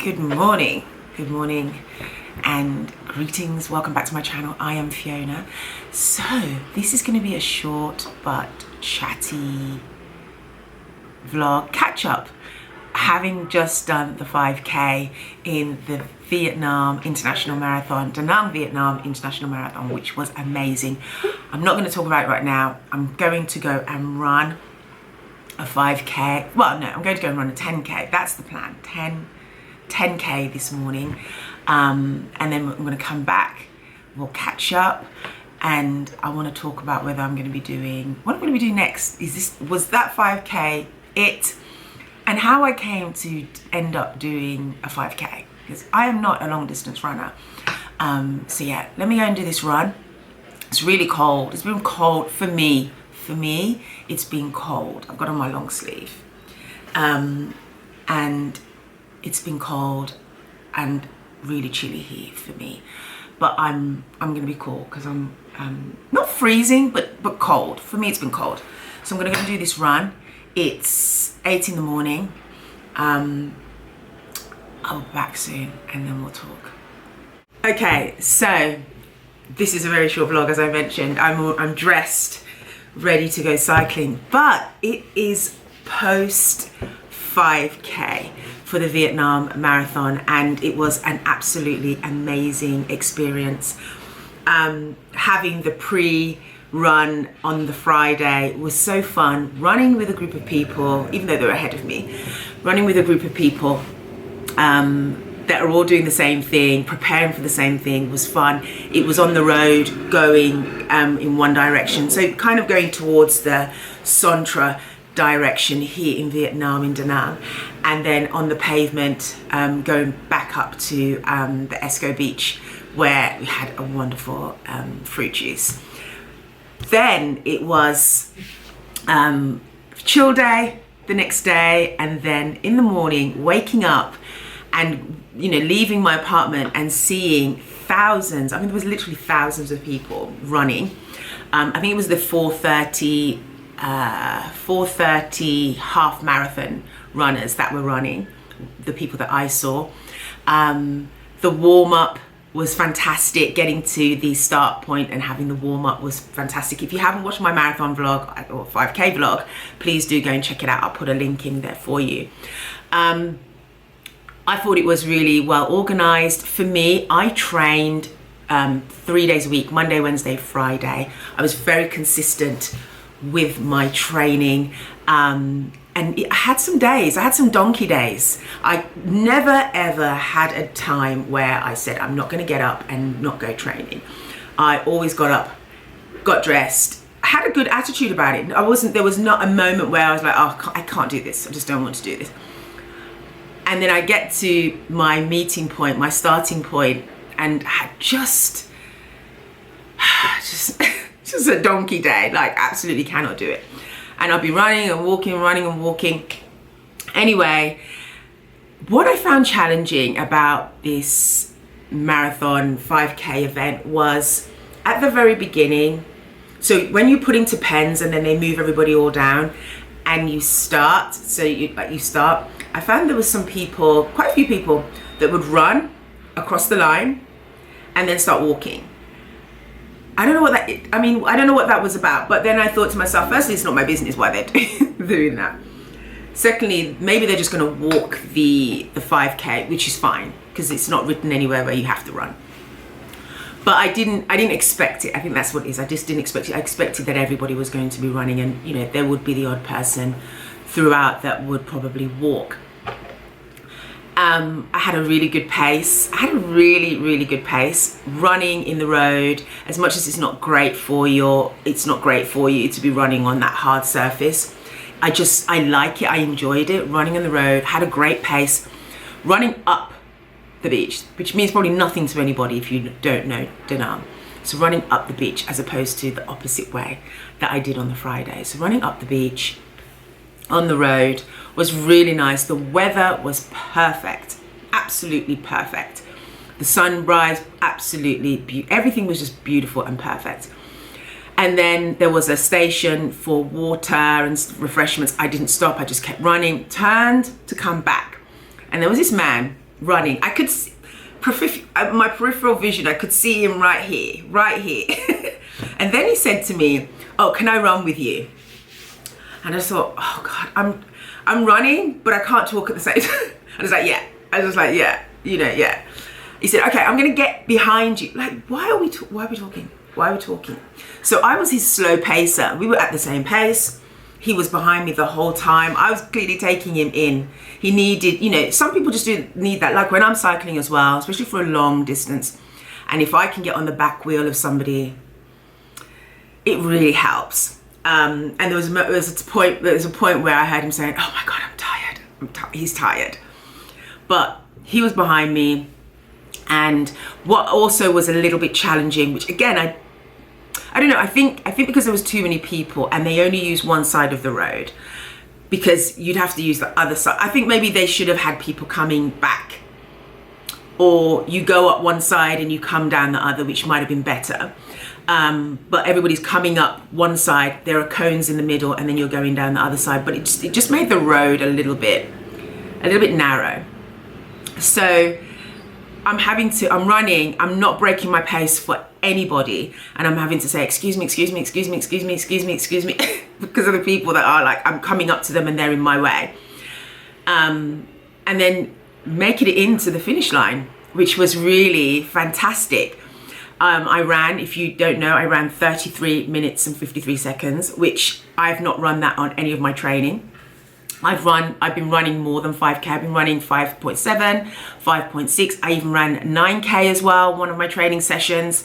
Good morning and greetings. Welcome back to my channel. I am Fiona. So this is going to be a short but chatty vlog catch up, having just done the 5k in the Vietnam International Marathon, Da Nang Vietnam International Marathon, which was amazing. I'm not going to talk about it right now. I'm going to go and run a 5k. Well, no, I'm going to go and run a 10k. That's the plan. 10k this morning, and then I'm going to come back, we'll catch up, and I want to talk about whether I'm going to be doing, what I'm going to be doing next. Was that 5k it, and how I came to end up doing a 5k, because I am not a long distance runner. So yeah, let me go and do this run. It's really cold. It's been cold for me. It's been cold. I've got on my long sleeve, and it's been cold and really chilly here for me, but I'm gonna be cool because I'm not freezing, but cold. For me, it's been cold. So I'm gonna go and do this run. It's 8 in the morning. I'll be back soon and then we'll talk. Okay, so this is a very short vlog, as I mentioned. I'm dressed, ready to go cycling, but it is post 5k for the Vietnam Marathon, and it was an absolutely amazing experience. Having the pre-run on the Friday was so fun. Running with a group of people, even though they were ahead of me, running with a group of people that are all doing the same thing, preparing for the same thing, was fun. It was on the road going in one direction, so kind of going towards the Son direction here in Vietnam, in Da Nang, and then on the pavement going back up to the Esco beach, where we had a wonderful fruit juice. Then it was chill day the next day, and then in the morning waking up and leaving my apartment and seeing thousands, there was literally thousands of people running. I think it was the 4:30 half marathon runners that were running, the people that I saw. The warm-up was fantastic. Getting to the start point and having the warm-up was fantastic. If you haven't watched my marathon vlog or 5k vlog, please do go and check it out. I'll put a link in there for you. I thought it was really well organized. For me, I trained 3 days a week, Monday, Wednesday, Friday. I was very consistent with my training, and I had some days, I had some donkey days. I never ever had a time where I said I'm not going to get up and not go training. I always got up, got dressed, had a good attitude about it. There was not a moment where I was like, oh, I can't do this, I just don't want to do this. And then I get to my meeting point, my starting point, and had just a donkey day, like absolutely cannot do it. And I'll be running and walking. Anyway, what I found challenging about this marathon 5k event was at the very beginning. So when you put into pens and then they move everybody all down and you start, I found there was some people, quite a few people, that would run across the line and then start walking. I don't know what that was about, but then I thought to myself, firstly, it's not my business why they're doing that. Secondly, maybe they're just going to walk the 5k, which is fine because it's not written anywhere where you have to run. But I didn't expect it. I think that's what it is. I just didn't expect it. I expected that everybody was going to be running, and there would be the odd person throughout that would probably walk. I had a really good pace. I had a really good pace. Running in the road, as much as it's not great for you to be running on that hard surface. I like it. I enjoyed it. Running in the road, had a great pace. Running up the beach, which means probably nothing to anybody if you don't know Da Nang. So running up the beach as opposed to the opposite way that I did on the Friday. So running up the beach on the road was really nice. The weather was perfect, absolutely perfect. The sunrise, absolutely everything was just beautiful and perfect. And then there was a station for water and refreshments. I didn't stop, I just kept running, turned to come back. And there was this man running. I could see, my peripheral vision, I could see him right here. And then he said to me, oh, can I run with you? And I thought, oh God, I'm running, but I can't talk at the same time. I was like, yeah. Yeah. He said, okay, I'm gonna get behind you. Like, why are we talking? So I was his slow pacer. We were at the same pace. He was behind me the whole time. I was clearly taking him in. He needed, some people just do need that. Like when I'm cycling as well, especially for a long distance. And if I can get on the back wheel of somebody, it really helps. And there was a point where I heard him saying, oh my God, I'm tired. He's tired. But he was behind me. And what also was a little bit challenging, which again, I don't know, I think because there was too many people and they only used one side of the road, because you'd have to use the other side. I think maybe they should have had people coming back, or you go up one side and you come down the other, which might have been better. But everybody's coming up one side, there are cones in the middle, and then you're going down the other side. But it just made the road a little bit narrow. So I'm running, I'm not breaking my pace for anybody, and I'm having to say, excuse me, because of the people that are like, I'm coming up to them and they're in my way. And then making it into the finish line, which was really fantastic. I ran, if you don't know, I ran 33 minutes and 53 seconds, which I've not run that on any of my training. I've been running more than 5K. I've been running 5.7, 5.6. I even ran 9K as well, one of my training sessions,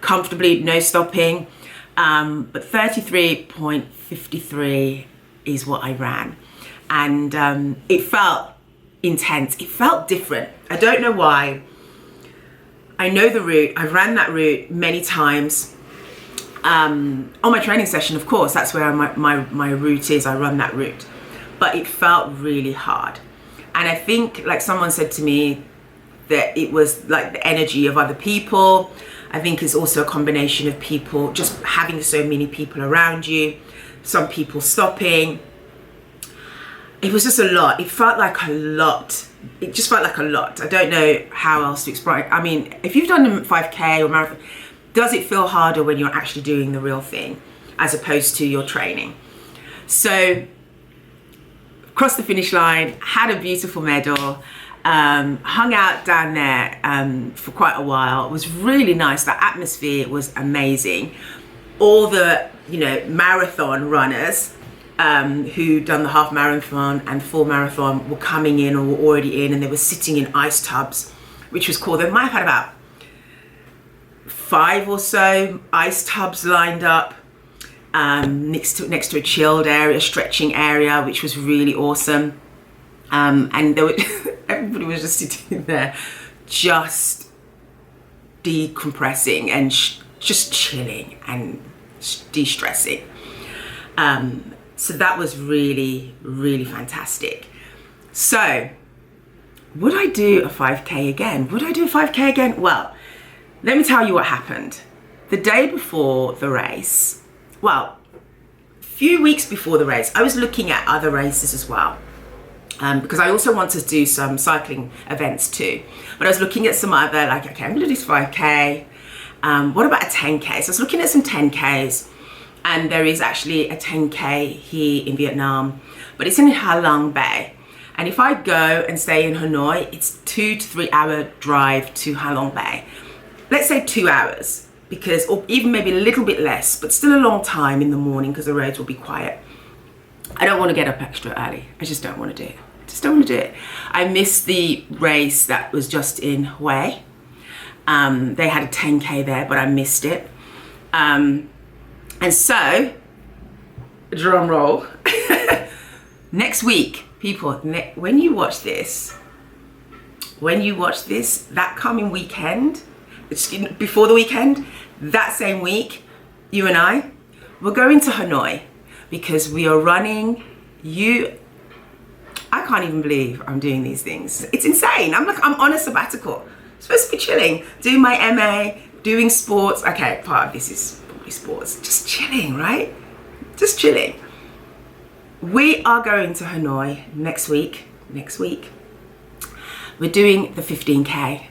comfortably, no stopping. But 33.53 is what I ran. And it felt intense. It felt different. I don't know why. I know the route. I've ran that route many times. On my training session, of course, that's where my route is. I run that route. But it felt really hard. And I think, like someone said to me, that it was like the energy of other people. I think it's also a combination of people, just having so many people around you, some people stopping. It was just a lot. It felt like a lot. It just felt like a lot. I don't know how else to explain. I mean, if you've done a 5K or marathon, does it feel harder when you're actually doing the real thing as opposed to your training? So, crossed the finish line, had a beautiful medal, hung out down there for quite a while. It was really nice. The atmosphere was amazing. All the, marathon runners who done the half marathon and full marathon were coming in or were already in, and they were sitting in ice tubs, which was cool. They might have had about 5 or so ice tubs lined up. Next to a chilled area, stretching area, which was really awesome. And there were everybody was just sitting there, just decompressing and just chilling and de-stressing. So that was really, really fantastic. So, would I do a 5K again? Well, let me tell you what happened. The day before the race, well, a few weeks before the race, I was looking at other races as well, because I also want to do some cycling events too. But I was looking at some other, like, okay, I'm going to do this 5K. What about a 10K? So I was looking at some 10Ks, and there is actually a 10K here in Vietnam, but it's in Ha Long Bay. And if I go and stay in Hanoi, it's 2 to 3 hour drive to Ha Long Bay. Let's say 2 hours. Because, or even maybe a little bit less, but still a long time in the morning because the roads will be quiet. I don't want to get up extra early. I just don't want to do it. I missed the race that was just in Hue. They had a 10K there, but I missed it. And so, drum roll. Next week, people, when you watch this, that coming weekend, before the weekend, that same week, you and I, we're going to Hanoi because we are running. I can't even believe I'm doing these things. It's insane. I'm on a sabbatical. I'm supposed to be chilling, doing my MA, doing sports. Okay, part of this is probably sports. Just chilling, right? Just chilling. We are going to Hanoi next week. we're doing the 15K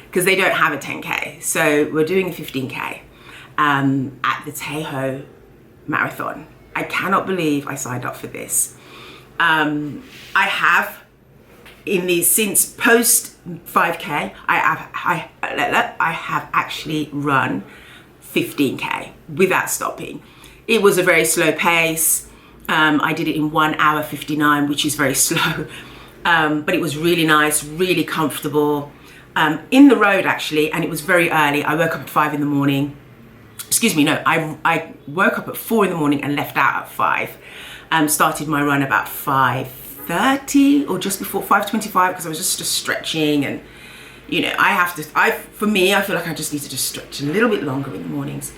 because they don't have a 10K. So we're doing a 15K at the Tejo Marathon. I cannot believe I signed up for this. I have since post 5K, I have actually run 15K without stopping. It was a very slow pace. I did it in 1 hour 59, which is very slow. But it was really nice, really comfortable. In the road actually, and it was very early. I woke up at 5 in the morning. Excuse me, no, I woke up at 4 in the morning and left out at 5. Started my run about 5:30 or just before 5:25 because I was just stretching, and you know, for me, I feel like I just need to just stretch a little bit longer in the mornings.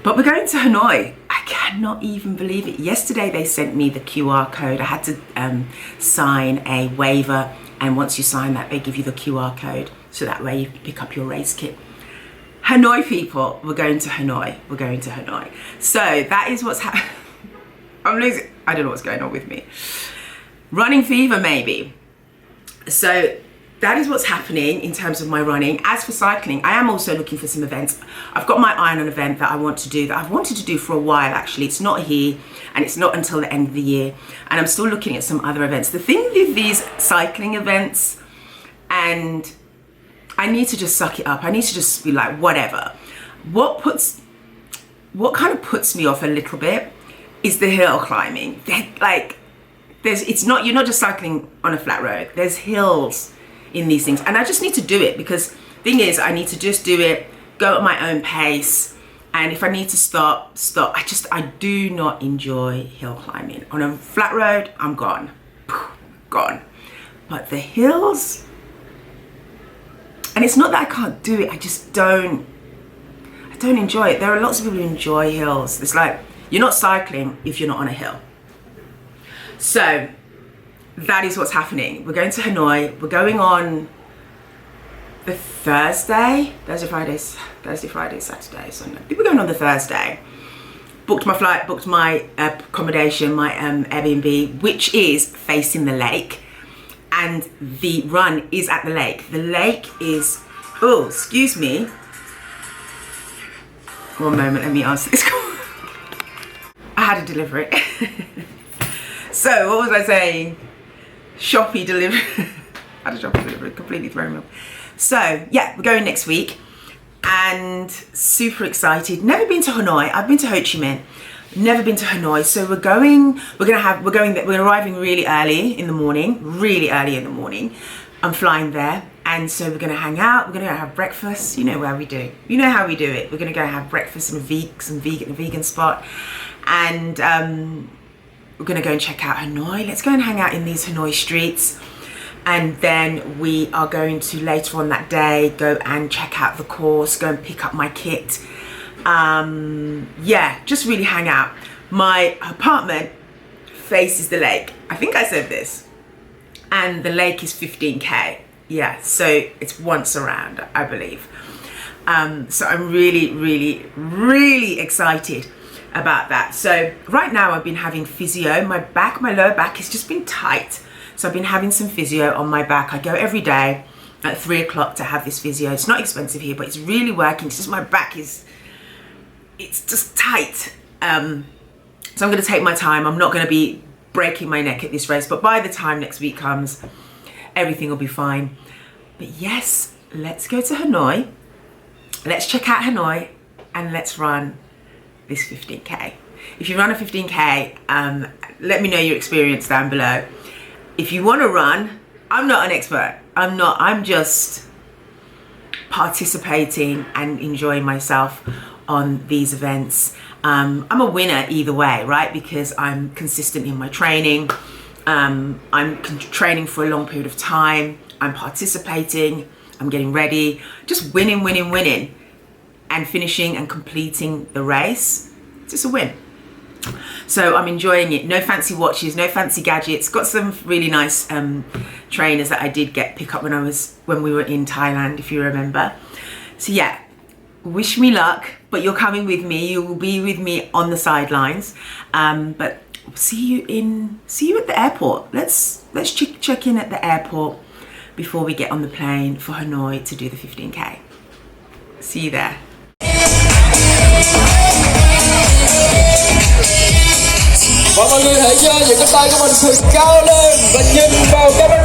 But we're going to Hanoi. I cannot even believe it. Yesterday they sent me the QR code. I had to sign a waiver, and once you sign that, they give you the QR code, so that way you pick up your race kit. Hanoi people, we're going to Hanoi. We're going to Hanoi. So that is what's happening. I'm losing, I don't know what's going on with me. Running fever, maybe. So that is what's happening in terms of my running. As for cycling, I am also looking for some events. I've got my Ironman event that I want to do, that I've wanted to do for a while actually. It's not here, and it's not until the end of the year. And I'm still looking at some other events. The thing with these cycling events, and I need to just suck it up. I need to just be like, whatever. What kind of puts me off a little bit is the hill climbing. You're not just cycling on a flat road. There's hills in these things, and I just need to do it because thing is, I need to just do it, go at my own pace, and if I need to stop. I do not enjoy hill climbing. On a flat road, I'm gone. But the hills, and it's not that I can't do it, I just don't enjoy it. There are lots of people who enjoy hills. It's like, you're not cycling if you're not on a hill. So that is what's happening. We're going to Hanoi. We're going on the Thursday, Friday, Saturday, Sunday. I think we're going on the Thursday. Booked my flight, booked my accommodation, my Airbnb, which is facing the lake. And the run is at the lake. The lake is, oh, excuse me. One moment, let me answer this call. I had to deliver it. So, what was I saying? Shopee delivery. I had a Shopee delivery, completely thrown me off. So, yeah, we're going next week. And super excited. Never been to Hanoi. I've been to Ho Chi Minh. Never been to Hanoi. So we're arriving really early in the morning. I'm flying there. And so we're going to hang out. We're going to go have breakfast. You know where we do. You know how we do it. We're going to go have breakfast in a vegan spot. And we're going to go and check out Hanoi. Let's go and hang out in these Hanoi streets. And then we are going to later on that day go and check out the course, go and pick up my kit. Yeah, just really hang out. My apartment faces the lake. I think I said this. And the lake is 15K. Yeah, so it's once around, I believe. So I'm really, really, really excited about that. So right now I've been having physio. My lower back has just been tight. So I've been having some physio on my back. I go every day at 3 o'clock to have this physio. It's not expensive here, but it's really working. It's just my back it's just tight. So I'm going to take my time. I'm not going to be breaking my neck at this race, but by the time next week comes, everything will be fine. But yes, let's go to Hanoi. Let's check out Hanoi and let's run this 15K. If you run a 15K, let me know your experience down below. If you want to run, I'm not an expert. I'm just participating and enjoying myself on these events. I'm a winner either way, right? Because I'm consistent in my training. I'm training for a long period of time. I'm participating. I'm getting ready. Just winning. And finishing and completing the race. It's just a win. So I'm enjoying it. No fancy watches, no fancy gadgets. Got some really nice trainers that I did pick up when we were in Thailand, if you remember. So yeah, wish me luck. But you're coming with me. You will be with me on the sidelines. But see you at the airport. Let's check in at the airport. before we get on the plane for Hanoi to do the 15K. See you there. Và mọi người hãy giơ những cái tay của mình thật cao lên và nhìn vào camera.